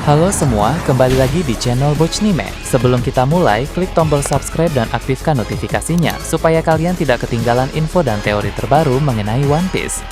Halo semua, kembali lagi di channel Bochnime. Sebelum kita mulai, klik tombol subscribe dan aktifkan notifikasinya supaya kalian tidak ketinggalan info dan teori terbaru mengenai One Piece.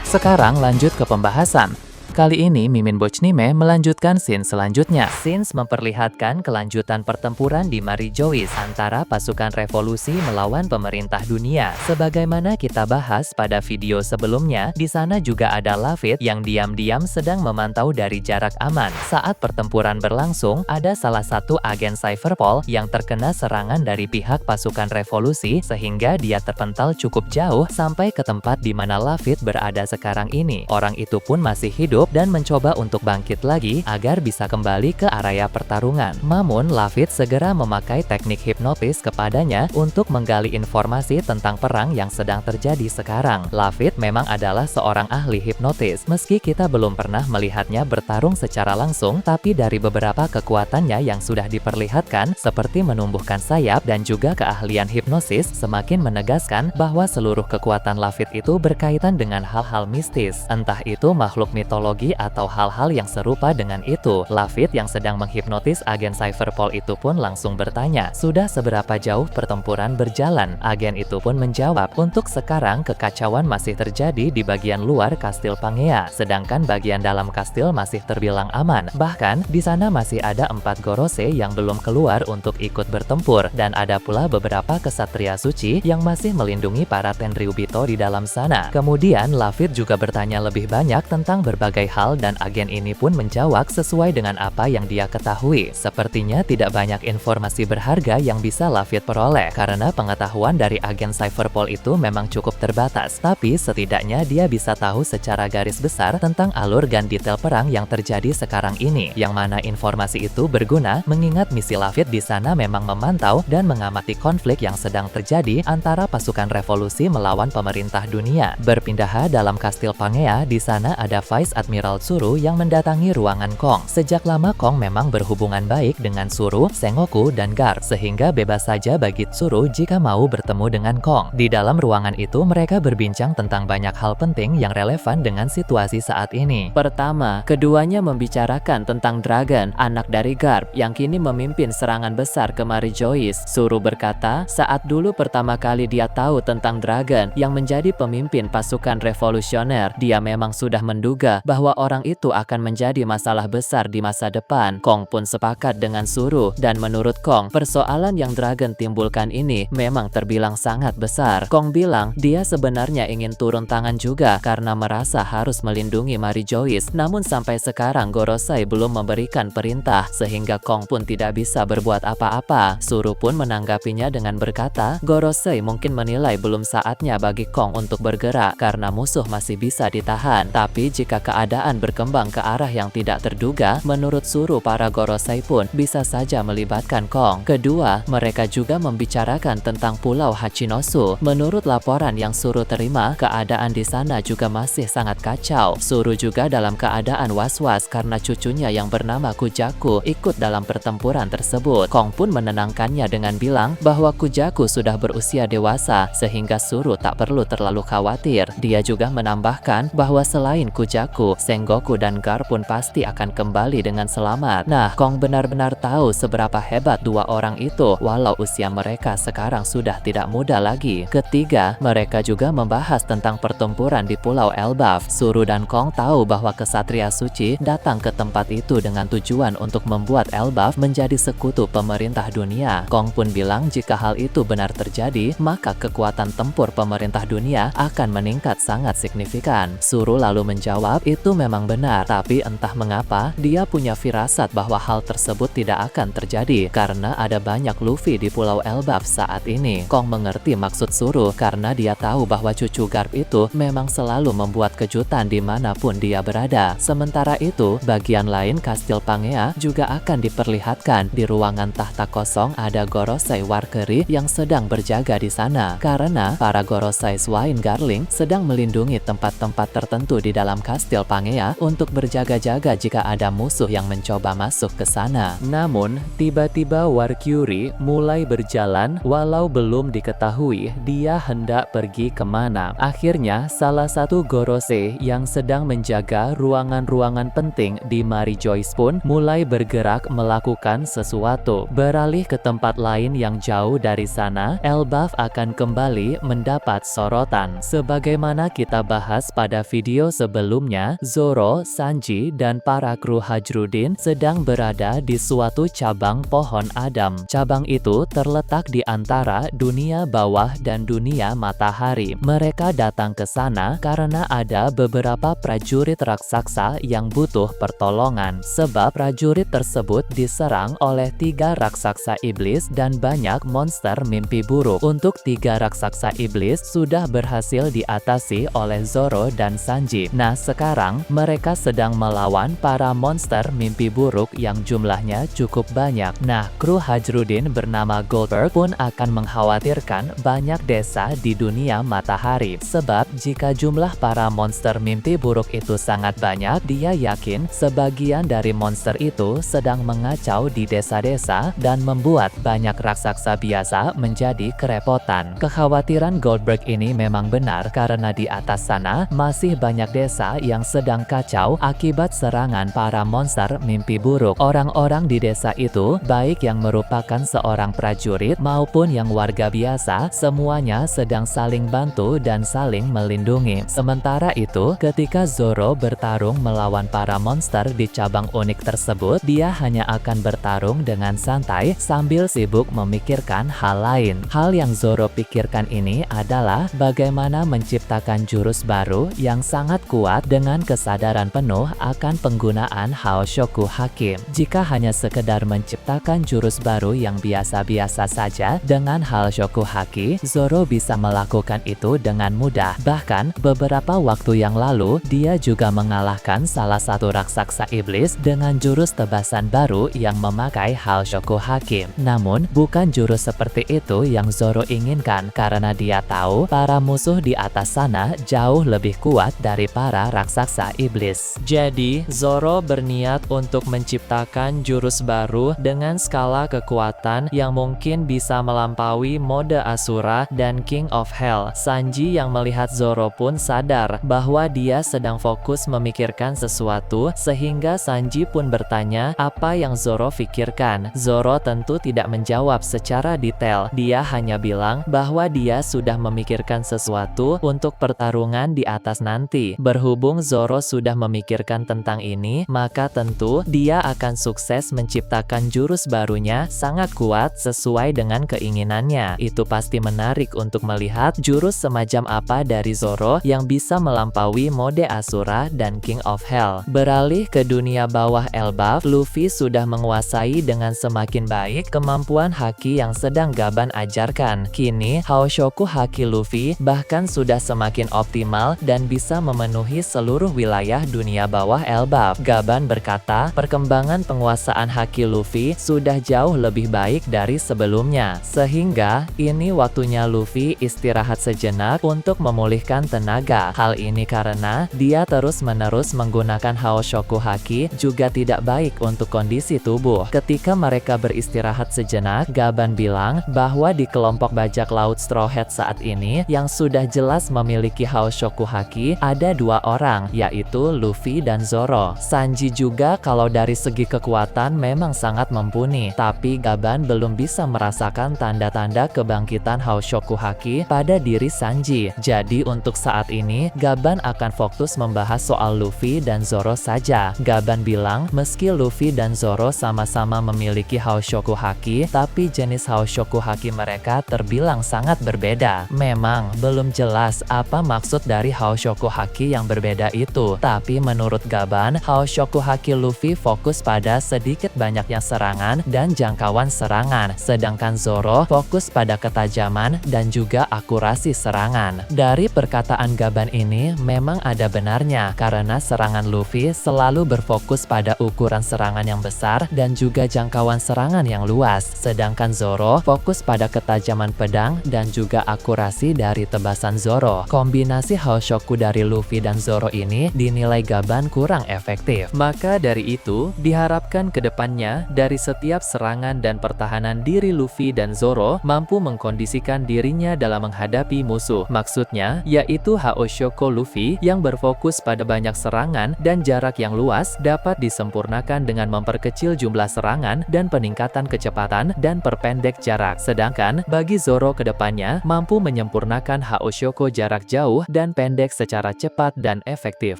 Sekarang lanjut ke pembahasan. Kali ini Mimin Bochnime melanjutkan scene selanjutnya. Scenes memperlihatkan kelanjutan pertempuran di Marijois antara pasukan revolusi melawan pemerintah dunia. Sebagaimana kita bahas pada video sebelumnya, di sana juga ada Lafitte yang diam-diam sedang memantau dari jarak aman. Saat pertempuran berlangsung, ada salah satu agen Cypherpol yang terkena serangan dari pihak pasukan revolusi sehingga dia terpental cukup jauh sampai ke tempat di mana Lafitte berada sekarang ini. Orang itu pun masih hidup dan mencoba untuk bangkit lagi agar bisa kembali ke area pertarungan. Namun, Lafitte segera memakai teknik hipnotis kepadanya untuk menggali informasi tentang perang yang sedang terjadi sekarang. Lafitte memang adalah seorang ahli hipnotis. Meski kita belum pernah melihatnya bertarung secara langsung, tapi dari beberapa kekuatannya yang sudah diperlihatkan, seperti menumbuhkan sayap dan juga keahlian hipnosis, semakin menegaskan bahwa seluruh kekuatan Lafitte itu berkaitan dengan hal-hal mistis. Entah itu makhluk mitologi atau hal-hal yang serupa dengan itu. Lafitte yang sedang menghipnotis agen Cypherpol itu pun langsung bertanya, sudah seberapa jauh pertempuran berjalan? Agen itu pun menjawab, untuk sekarang kekacauan masih terjadi di bagian luar kastil Pangea, sedangkan bagian dalam kastil masih terbilang aman. Bahkan, di sana masih ada 4 Gorosei yang belum keluar untuk ikut bertempur, dan ada pula beberapa kesatria suci yang masih melindungi para Tenryubito di dalam sana. Kemudian, Lafitte juga bertanya lebih banyak tentang berbagai hal dan agen ini pun menjawab sesuai dengan apa yang dia ketahui. Sepertinya tidak banyak informasi berharga yang bisa Lafitte peroleh karena pengetahuan dari agen Cypherpol itu memang cukup terbatas. Tapi setidaknya dia bisa tahu secara garis besar tentang alur dan detail perang yang terjadi sekarang ini. Yang mana informasi itu berguna mengingat misi Lafitte di sana memang memantau dan mengamati konflik yang sedang terjadi antara pasukan revolusi melawan pemerintah dunia. Berpindah dalam kastil Pangea, di sana ada Vice Admiral Tsuru yang mendatangi ruangan Kong. Sejak lama Kong memang berhubungan baik dengan Tsuru, Sengoku, dan Garp, sehingga bebas saja bagi Tsuru jika mau bertemu dengan Kong. Di dalam ruangan itu mereka berbincang tentang banyak hal penting yang relevan dengan situasi saat ini. Pertama, keduanya membicarakan tentang Dragon, anak dari Garp, yang kini memimpin serangan besar ke Marijois. Tsuru berkata, saat dulu pertama kali dia tahu tentang Dragon yang menjadi pemimpin pasukan revolusioner, dia memang sudah menduga bahwa orang itu akan menjadi masalah besar di masa depan. Kong pun sepakat dengan Tsuru, dan menurut Kong, persoalan yang Dragon timbulkan ini memang terbilang sangat besar. Kong bilang dia sebenarnya ingin turun tangan juga karena merasa harus melindungi Marijois, namun sampai sekarang Gorosei belum memberikan perintah sehingga Kong pun tidak bisa berbuat apa-apa. Tsuru pun menanggapinya dengan berkata, Gorosei mungkin menilai belum saatnya bagi Kong untuk bergerak karena musuh masih bisa ditahan. Tapi jika keadaan berkembang ke arah yang tidak terduga, menurut Tsuru para Gorosei pun bisa saja melibatkan Kong. Kedua, mereka juga membicarakan tentang Pulau Hachinosu. Menurut laporan yang Tsuru terima, keadaan di sana juga masih sangat kacau. Tsuru juga dalam keadaan was-was karena cucunya yang bernama Kujaku ikut dalam pertempuran tersebut. Kong pun menenangkannya dengan bilang bahwa Kujaku sudah berusia dewasa sehingga Tsuru tak perlu terlalu khawatir. Dia juga menambahkan bahwa selain Kujaku, Sengoku dan Garp pun pasti akan kembali dengan selamat. Nah, Kong benar-benar tahu seberapa hebat dua orang itu walau usia mereka sekarang sudah tidak muda lagi. Ketiga, mereka juga membahas tentang pertempuran di Pulau Elbaf. Tsuru dan Kong tahu bahwa kesatria suci datang ke tempat itu dengan tujuan untuk membuat Elbaf menjadi sekutu pemerintah dunia. Kong pun bilang jika hal itu benar terjadi, maka kekuatan tempur pemerintah dunia akan meningkat sangat signifikan. Tsuru lalu menjawab, itu memang benar, tapi entah mengapa dia punya firasat bahwa hal tersebut tidak akan terjadi karena ada banyak Luffy di Pulau Elbaf saat ini. Kong mengerti maksud Tsuru karena dia tahu bahwa cucu Garp itu memang selalu membuat kejutan dimanapun dia berada. Sementara itu, bagian lain kastil Pangea juga akan diperlihatkan. Di ruangan tahta kosong ada Gorosei Warkeri yang sedang berjaga di sana karena para Gorosei Swine Garling sedang melindungi tempat-tempat tertentu di dalam kastil lapang ya untuk berjaga-jaga jika ada musuh yang mencoba masuk ke sana. Namun, tiba-tiba War Curie mulai berjalan walau belum diketahui dia hendak pergi kemana. Akhirnya, salah satu Gorosei yang sedang menjaga ruangan-ruangan penting di Mary Joyce pun mulai bergerak melakukan sesuatu. Beralih ke tempat lain yang jauh dari sana, Elbaf akan kembali mendapat sorotan. Sebagaimana kita bahas pada video sebelumnya, Zoro, Sanji, dan para kru Hajrudin sedang berada di suatu cabang pohon Adam. Cabang itu terletak di antara dunia bawah dan dunia matahari. Mereka datang ke sana karena ada beberapa prajurit raksasa yang butuh pertolongan. Sebab prajurit tersebut diserang oleh 3 raksasa iblis dan banyak monster mimpi buruk. Untuk 3 raksasa iblis sudah berhasil diatasi oleh Zoro dan Sanji. Nah, sekarang mereka sedang melawan para monster mimpi buruk yang jumlahnya cukup banyak. Nah, kru Hajrudin bernama Goldberg pun akan mengkhawatirkan banyak desa di dunia matahari. Sebab jika jumlah para monster mimpi buruk itu sangat banyak, dia yakin sebagian dari monster itu sedang mengacau di desa-desa dan membuat banyak raksasa biasa menjadi kerepotan. Kekhawatiran Goldberg ini memang benar karena di atas sana masih banyak desa yang sedang kacau akibat serangan para monster mimpi buruk. Orang-orang di desa itu, baik yang merupakan seorang prajurit maupun yang warga biasa, semuanya sedang saling bantu dan saling melindungi. Sementara itu, ketika Zoro bertarung melawan para monster di cabang unik tersebut, dia hanya akan bertarung dengan santai sambil sibuk memikirkan hal lain. Hal yang Zoro pikirkan ini adalah bagaimana menciptakan jurus baru yang sangat kuat dengan kesadaran penuh akan penggunaan Haoshoku Haki. Jika hanya sekedar menciptakan jurus baru yang biasa-biasa saja dengan Haoshoku Haki, Zoro bisa melakukan itu dengan mudah. Bahkan, beberapa waktu yang lalu, dia juga mengalahkan salah satu raksasa iblis dengan jurus tebasan baru yang memakai Haoshoku Haki. Namun, bukan jurus seperti itu yang Zoro inginkan karena dia tahu para musuh di atas sana jauh lebih kuat dari para raksasa iblis. Jadi, Zoro berniat untuk menciptakan jurus baru dengan skala kekuatan yang mungkin bisa melampaui mode Asura dan King of Hell. Sanji yang melihat Zoro pun sadar bahwa dia sedang fokus memikirkan sesuatu, sehingga Sanji pun bertanya apa yang Zoro pikirkan. Zoro tentu tidak menjawab secara detail. Dia hanya bilang bahwa dia sudah memikirkan sesuatu untuk pertarungan di atas nanti. Berhubung Zoro sudah memikirkan tentang ini, maka tentu dia akan sukses menciptakan jurus barunya sangat kuat sesuai dengan keinginannya. Itu pasti menarik untuk melihat jurus semacam apa dari Zoro yang bisa melampaui mode Asura dan King of Hell. Beralih ke dunia bawah Elbaf, Luffy sudah menguasai dengan semakin baik kemampuan haki yang sedang Gaban ajarkan. Kini, Haoshoku Haki Luffy bahkan sudah semakin optimal dan bisa memenuhi seluruh wilayah dunia bawah Elbaf. Gaban berkata, perkembangan penguasaan haki Luffy sudah jauh lebih baik dari sebelumnya. Sehingga, ini waktunya Luffy istirahat sejenak untuk memulihkan tenaga. Hal ini karena dia terus-menerus menggunakan Haoshoku Haki juga tidak baik untuk kondisi tubuh. Ketika mereka beristirahat sejenak, Gaban bilang bahwa di kelompok bajak laut Straw Hat saat ini yang sudah jelas memiliki Haoshoku Haki ada 2 orang, yaitu Luffy dan Zoro. Sanji juga kalau dari segi kekuatan memang sangat mumpuni, tapi Gaban belum bisa merasakan tanda-tanda kebangkitan Haoshoku Haki pada diri Sanji. Jadi untuk saat ini, Gaban akan fokus membahas soal Luffy dan Zoro saja. Gaban bilang meski Luffy dan Zoro sama-sama memiliki Haoshoku Haki, tapi jenis Haoshoku Haki mereka terbilang sangat berbeda. Memang belum jelas apa maksud dari Haoshoku Haki yang berbeda itu, tapi menurut Gaban, Haoshoku Haki Luffy fokus pada sedikit banyaknya serangan dan jangkauan serangan, sedangkan Zoro fokus pada ketajaman dan juga akurasi serangan. Dari perkataan Gaban ini memang ada benarnya, karena serangan Luffy selalu berfokus pada ukuran serangan yang besar dan juga jangkauan serangan yang luas, sedangkan Zoro fokus pada ketajaman pedang dan juga akurasi dari tebasan Zoro. Kombinasi Haoshoku dari Luffy dan Zoro ini ini dinilai Gaban kurang efektif. Maka dari itu, diharapkan ke depannya dari setiap serangan dan pertahanan diri Luffy dan Zoro mampu mengkondisikan dirinya dalam menghadapi musuh. Maksudnya, yaitu Haushoukou Luffy yang berfokus pada banyak serangan dan jarak yang luas dapat disempurnakan dengan memperkecil jumlah serangan dan peningkatan kecepatan dan perpendek jarak. Sedangkan, bagi Zoro ke depannya mampu menyempurnakan Haushoukou jarak jauh dan pendek secara cepat dan efektif.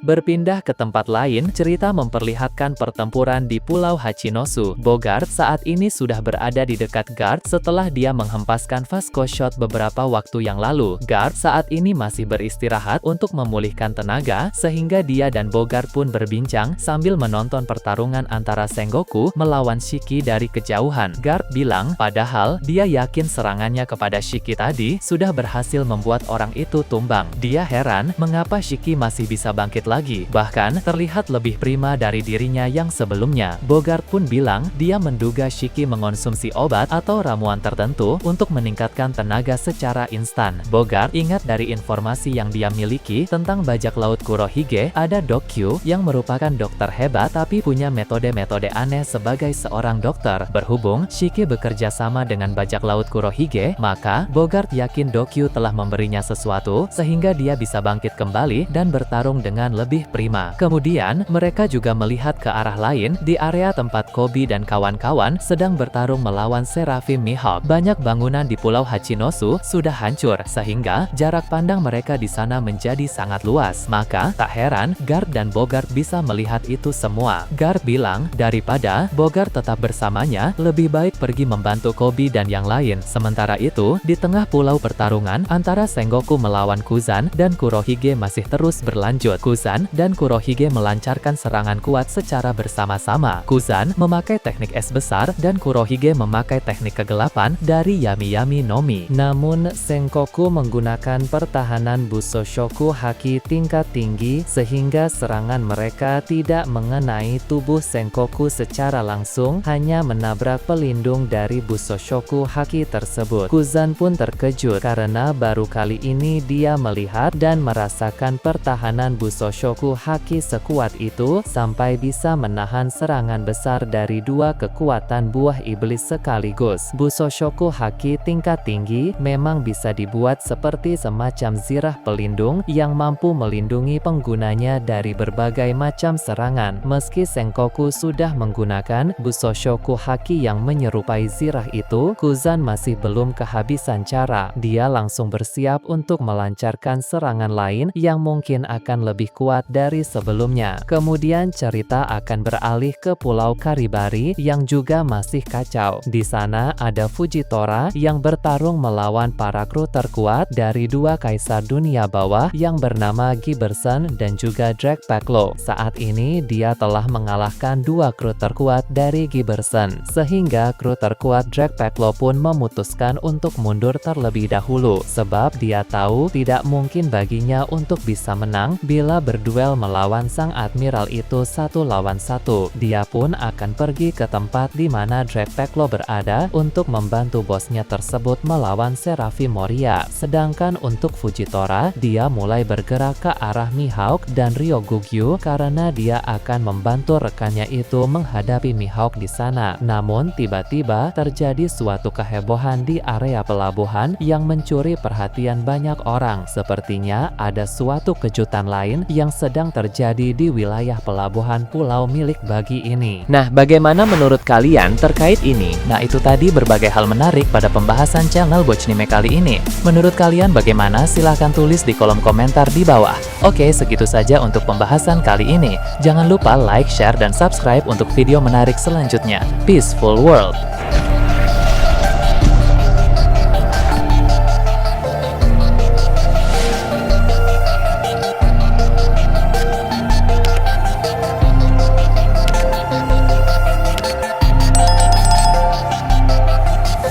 Berpindah ke tempat lain, cerita memperlihatkan pertempuran di Pulau Hachinosu. Bogart saat ini sudah berada di dekat Guard setelah dia menghempaskan Vasco Shot beberapa waktu yang lalu. Guard saat ini masih beristirahat untuk memulihkan tenaga, sehingga dia dan Bogart pun berbincang sambil menonton pertarungan antara Sengoku melawan Shiki dari kejauhan. Guard bilang, padahal dia yakin serangannya kepada Shiki tadi sudah berhasil membuat orang itu tumbang. Dia heran mengapa Shiki masih bisa bangkit lagi, bahkan terlihat lebih prima dari dirinya yang sebelumnya. Bogart pun bilang dia menduga Shiki mengonsumsi obat atau ramuan tertentu untuk meningkatkan tenaga secara instan. Bogart ingat dari informasi yang dia miliki tentang bajak laut Kurohige, ada Dokyu yang merupakan dokter hebat tapi punya metode-metode aneh sebagai seorang dokter. Berhubung Shiki bekerja sama dengan bajak laut Kurohige, maka Bogart yakin Dokyu telah memberinya sesuatu sehingga dia bisa bangkit kembali dan bertarung dengan lebih prima. Kemudian, mereka juga melihat ke arah lain di area tempat Koby dan kawan-kawan sedang bertarung melawan Seraphim Mihawk. Banyak bangunan di Pulau Hachinosu sudah hancur, sehingga jarak pandang mereka di sana menjadi sangat luas. Maka, tak heran Guard dan Bogart bisa melihat itu semua. Guard bilang, daripada Bogart tetap bersamanya, lebih baik pergi membantu Koby dan yang lain. Sementara itu, di tengah pulau pertarungan antara Sengoku melawan Kuzan dan Kurohige masih terus berlanjut. Kuzan dan Kurohige melancarkan serangan kuat secara bersama-sama. Kuzan memakai teknik es besar dan Kurohige memakai teknik kegelapan dari Yami Yami Nomi. Namun, Sengoku menggunakan pertahanan Busoshoku Haki tingkat tinggi sehingga serangan mereka tidak mengenai tubuh Sengoku secara langsung, hanya menabrak pelindung dari Busoshoku Haki tersebut. Kuzan pun terkejut karena baru kali ini dia melihat dan merasakan pertahanan Busoshoku Haki sekuat itu sampai bisa menahan serangan besar dari dua kekuatan buah iblis sekaligus. Busoshoku Haki tingkat tinggi memang bisa dibuat seperti semacam zirah pelindung yang mampu melindungi penggunanya dari berbagai macam serangan. Meski Sengoku sudah menggunakan Busoshoku Haki yang menyerupai zirah itu, Kuzan masih belum kehabisan cara. Dia langsung bersiap untuk melancarkan serangan lain yang mungkin akan lebih kuat dari sebelumnya. Kemudian cerita akan beralih ke Pulau Karibari yang juga masih kacau. Di sana ada Fujitora yang bertarung melawan para kru terkuat dari dua kaisar dunia bawah yang bernama Giberson dan juga Drake Paklo. Saat ini dia telah mengalahkan dua kru terkuat dari Giberson, sehingga kru terkuat Drake Paklo pun memutuskan untuk mundur terlebih dahulu sebab dia tahu tidak mungkin baginya untuk bisa menang bila berduel melawan sang admiral itu satu lawan satu. Dia pun akan pergi ke tempat di mana Drake Paklo berada untuk membantu bosnya tersebut melawan Seraphim Moria. Sedangkan untuk Fujitora, dia mulai bergerak ke arah Mihawk dan Ryogugyu karena dia akan membantu rekannya itu menghadapi Mihawk di sana. Namun tiba-tiba terjadi suatu kehebohan di area pelabuhan yang mencuri perhatian banyak orang. Sepertinya ada suatu kejutan lain yang sedang terjadi di wilayah pelabuhan pulau milik Bagi ini. Nah, bagaimana menurut kalian terkait ini? Nah, itu tadi berbagai hal menarik pada pembahasan channel Bochnime kali ini. Menurut kalian bagaimana? Silahkan tulis di kolom komentar di bawah. Oke, segitu saja untuk pembahasan kali ini. Jangan lupa like, share, dan subscribe untuk video menarik selanjutnya. Peaceful World!